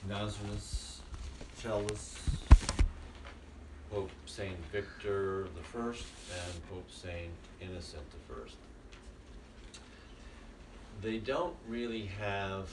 Nazarius, Celsus, Pope Saint Victor I, and Pope Saint Innocent I. They don't really have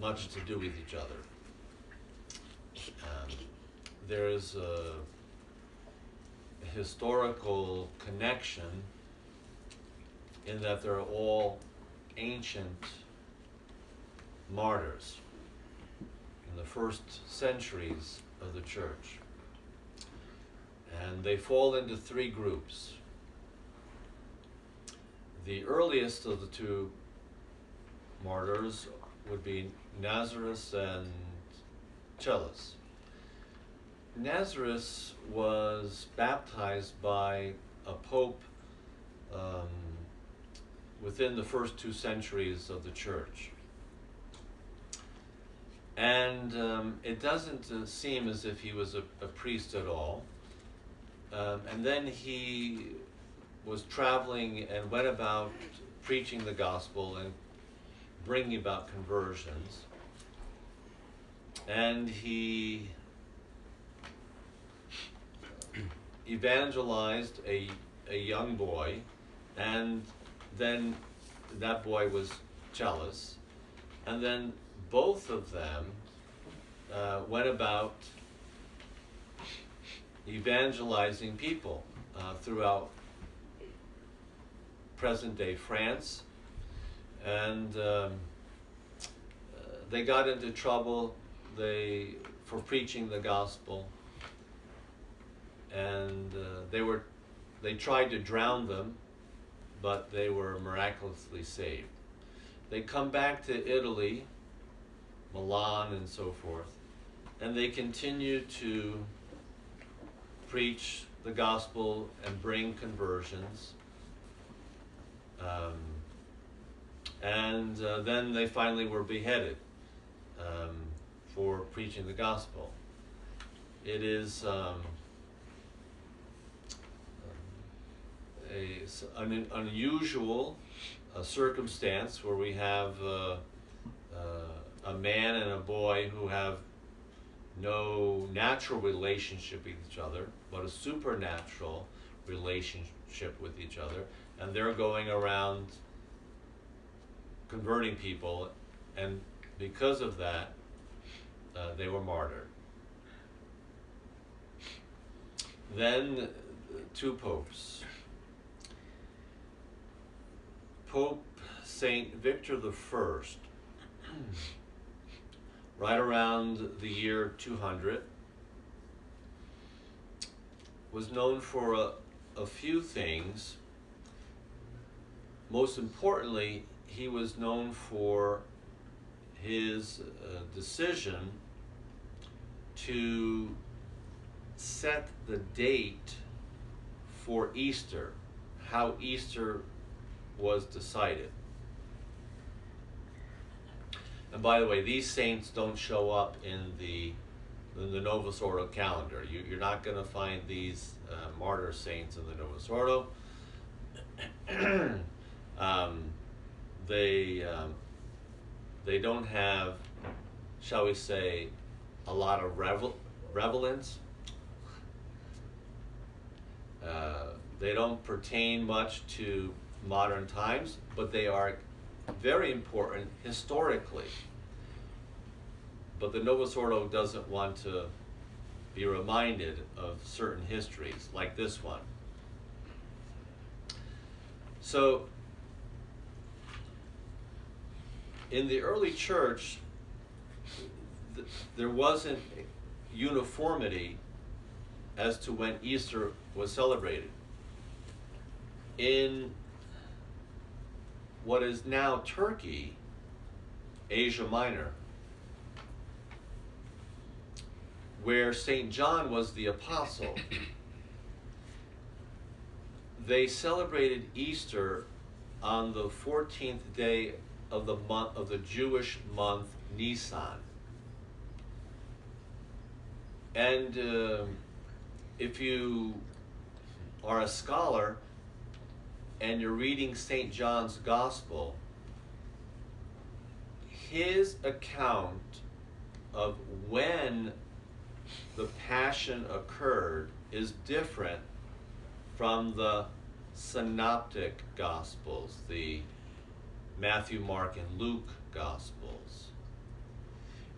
much to do with each other. There is a historical connection in that they're all ancient martyrs in the first centuries of the church. And they fall into three groups. The earliest of the two martyrs would be Nazarius and Celsus. Nazarius was baptized by a pope within the first 2 centuries of the church. And it doesn't seem as if he was a priest at all. And then he was traveling and went about preaching the gospel and bringing about conversions. And he evangelized a young boy, and then that boy was Celsus, and then both of them went about evangelizing people throughout present-day France, and they got into trouble for preaching the gospel, and they tried to drown them, but they were miraculously saved. They come back to Italy, Milan and so forth, and they continue to preach the gospel and bring conversions. And then they finally were beheaded for preaching the gospel. It is an unusual circumstance where we have a man and a boy who have no natural relationship with each other, but a supernatural relationship with each other, and they're going around converting people, and because of that, they were martyred. Then 2 popes. Pope Saint Victor I, right around the year 200, was known for a few things. Most importantly, he was known for his decision to set the date for Easter, how Easter was decided. And by the way, these saints don't show up in the Novus Ordo calendar. You're not going to find these martyr saints in the Novus Ordo. They don't have, shall we say, a lot of relevance. They don't pertain much to modern times, but they are very important historically. But the Novus Ordo doesn't want to be reminded of certain histories, like this one. So, in the early church, there wasn't uniformity as to when Easter was celebrated. In what is now Turkey, Asia Minor, where St. John was the apostle, they celebrated Easter on the 14th day of the month of the Jewish month Nisan. And if you are a scholar and you're reading St. John's Gospel, his account of when the Passion occurred is different from the synoptic Gospels, the Matthew, Mark, and Luke Gospels.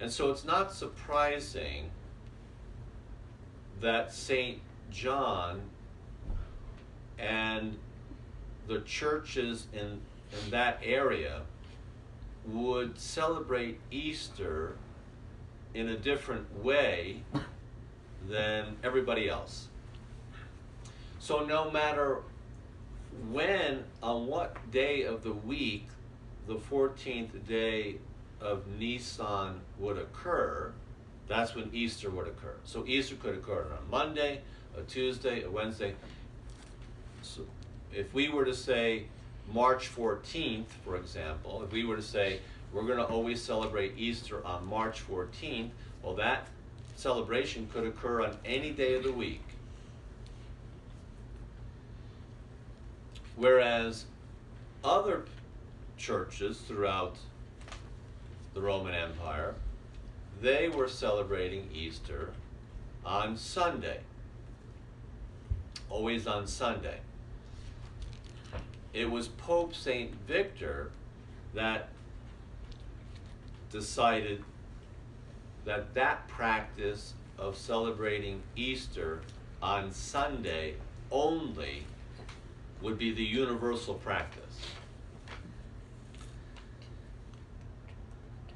And so it's not surprising that St. John and the churches in that area would celebrate Easter in a different way than everybody else. So no matter when, on what day of the week the 14th day of Nisan would occur, that's when Easter would occur. So Easter could occur on a Monday, a Tuesday, a Wednesday. So if we were to say March 14th, for example, if we were to say we're going to always celebrate Easter on March 14th, well, that celebration could occur on any day of the week. Whereas other churches throughout the Roman Empire, they were celebrating Easter on Sunday, always on Sunday. It was Pope St. Victor that decided that that practice of celebrating Easter on Sunday only would be the universal practice.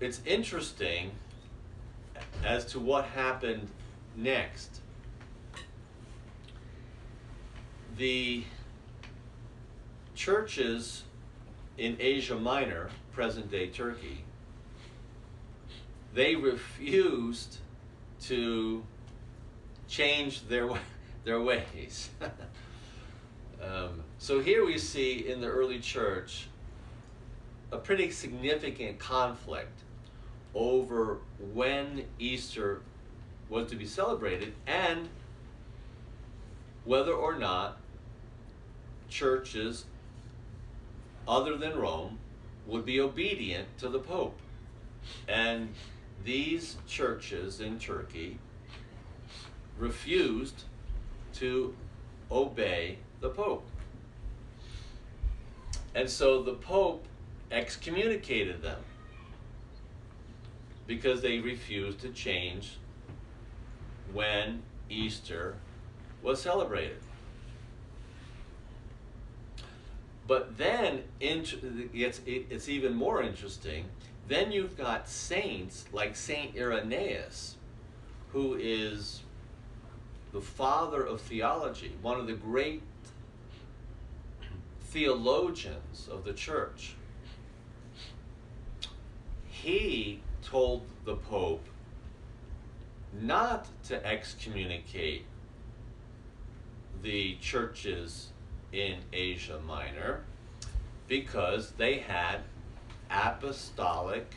It's interesting as to what happened next. The churches in Asia Minor, present-day Turkey, they refused to change their ways. So here we see in the early church a pretty significant conflict over when Easter was to be celebrated and whether or not churches other than Rome would be obedient to the Pope. And these churches in Turkey refused to obey the Pope. And so the Pope excommunicated them because they refused to change when Easter was celebrated. But then it's even more interesting. Then you've got saints like Saint Irenaeus, who is the father of theology, one of the great theologians of the church. He told the Pope not to excommunicate the churches in Asia Minor because they had apostolic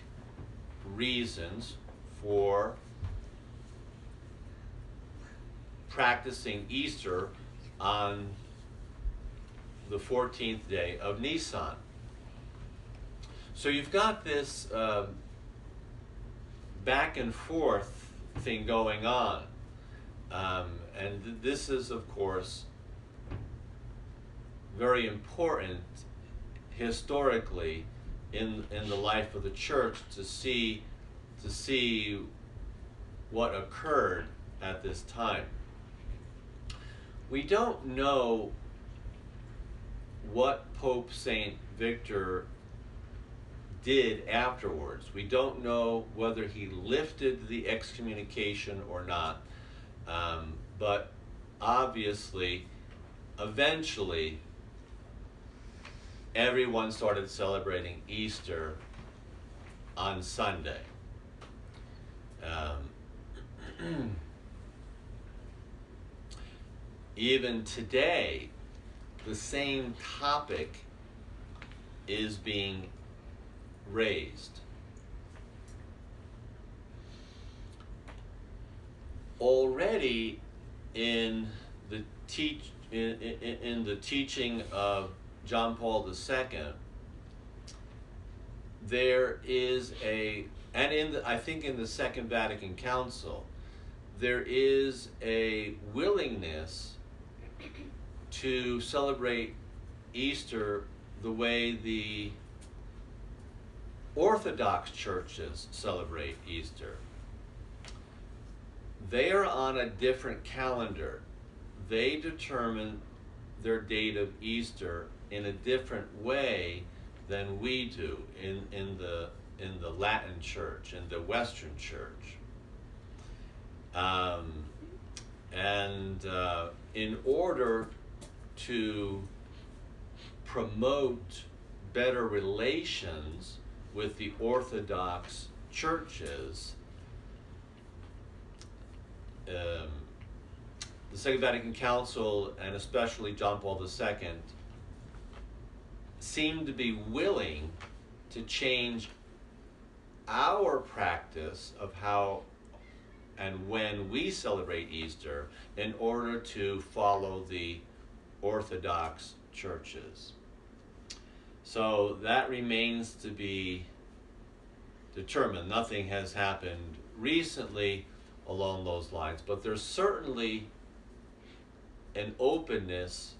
reasons for practicing Easter on the 14th day of Nisan. So you've got this back and forth thing going on. And this is, of course, very important historically in the life of the church to see what occurred at this time. We don't know what Pope St. Victor did afterwards. We don't know whether he lifted the excommunication or not, but obviously, eventually, everyone started celebrating Easter on Sunday. Even today, the same topic is being raised. Already in the teaching of John Paul II, there is and I think in the Second Vatican Council, there is a willingness to celebrate Easter the way the Orthodox churches celebrate Easter. They are on a different calendar. They determine their date of Easter in a different way than we do in the Latin Church, in the Western Church. In order to promote better relations with the Orthodox churches, the Second Vatican Council, and especially John Paul II, seemed to be willing to change our practice of how and when we celebrate Easter in order to follow the Orthodox churches. So that remains to be determined. Nothing has happened recently along those lines, but there's certainly an openness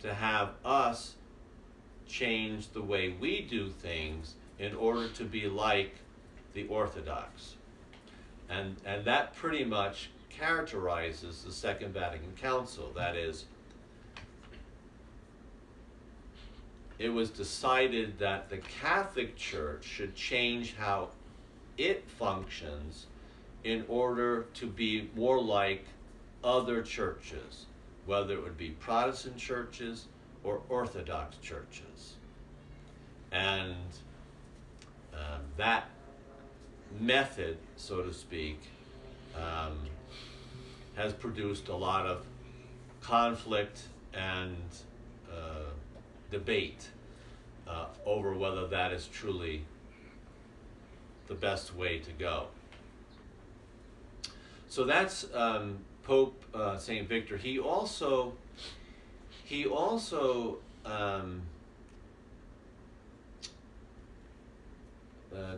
to have us change the way we do things in order to be like the Orthodox. And that pretty much characterizes the Second Vatican Council. That is, it was decided that the Catholic Church should change how it functions in order to be more like other churches, whether it would be Protestant churches or Orthodox churches. And that method, so to speak, has produced a lot of conflict and debate over whether that is truly the best way to go. So that's Pope St. Victor. He also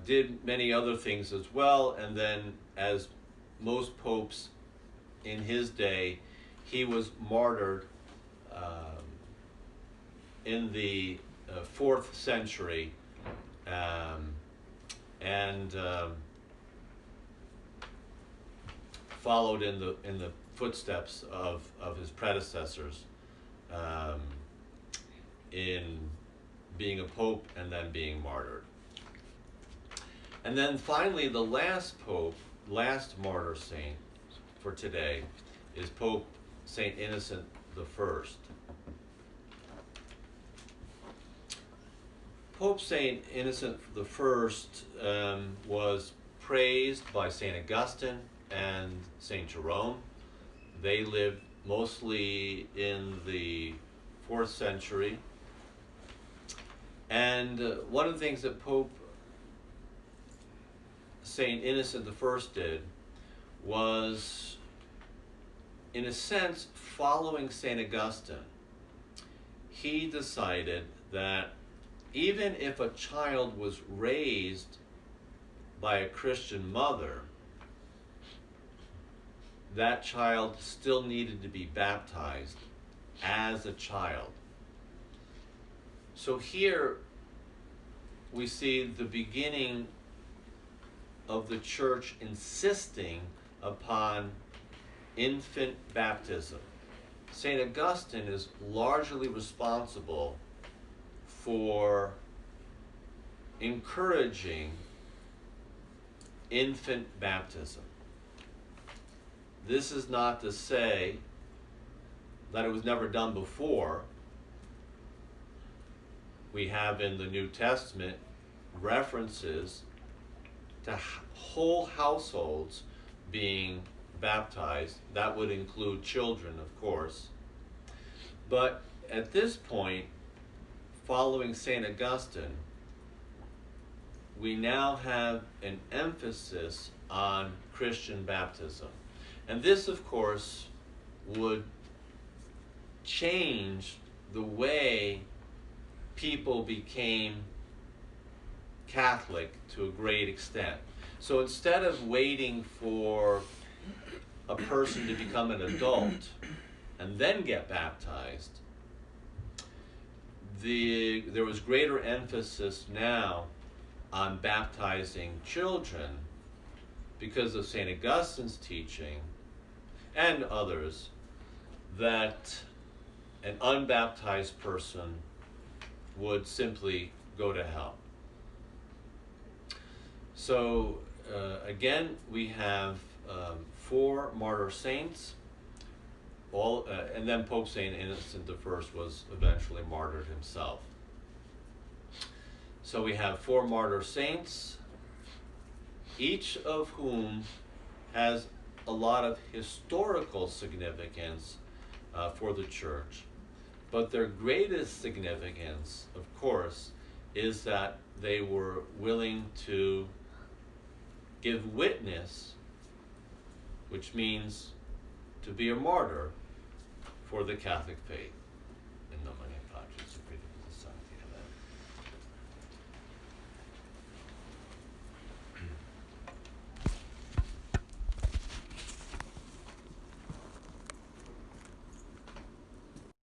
did many other things as well, and then, as most popes in his day, he was martyred in the 4th century, and followed in the footsteps of his predecessors in being a pope and then being martyred. And then finally, the last martyr saint for today is Pope St. Innocent I. Pope St. Innocent I was praised by St. Augustine and St. Jerome. They lived mostly in the 4th century. And one of the things that Pope St. Innocent I did was, in a sense, following St. Augustine. He decided that even if a child was raised by a Christian mother, that child still needed to be baptized as a child. So here we see the beginning of the church insisting upon infant baptism. St. Augustine is largely responsible for encouraging infant baptism. This is not to say that it was never done before. We have in the New Testament references to whole households being baptized. That would include children, of course. But at this point, following St. Augustine, we now have an emphasis on Christian baptism. And this, of course, would change the way people became Catholic to a great extent. So instead of waiting for a person to become an adult and then get baptized, there was greater emphasis now on baptizing children because of St. Augustine's teaching and others that an unbaptized person would simply go to hell. So again, we have 4 martyr saints, and then Pope St. Innocent I was eventually martyred himself. So we have 4 martyr saints, each of whom has a lot of historical significance for the Church. But their greatest significance, of course, is that they were willing to give witness, which means to be a martyr for the Catholic faith in the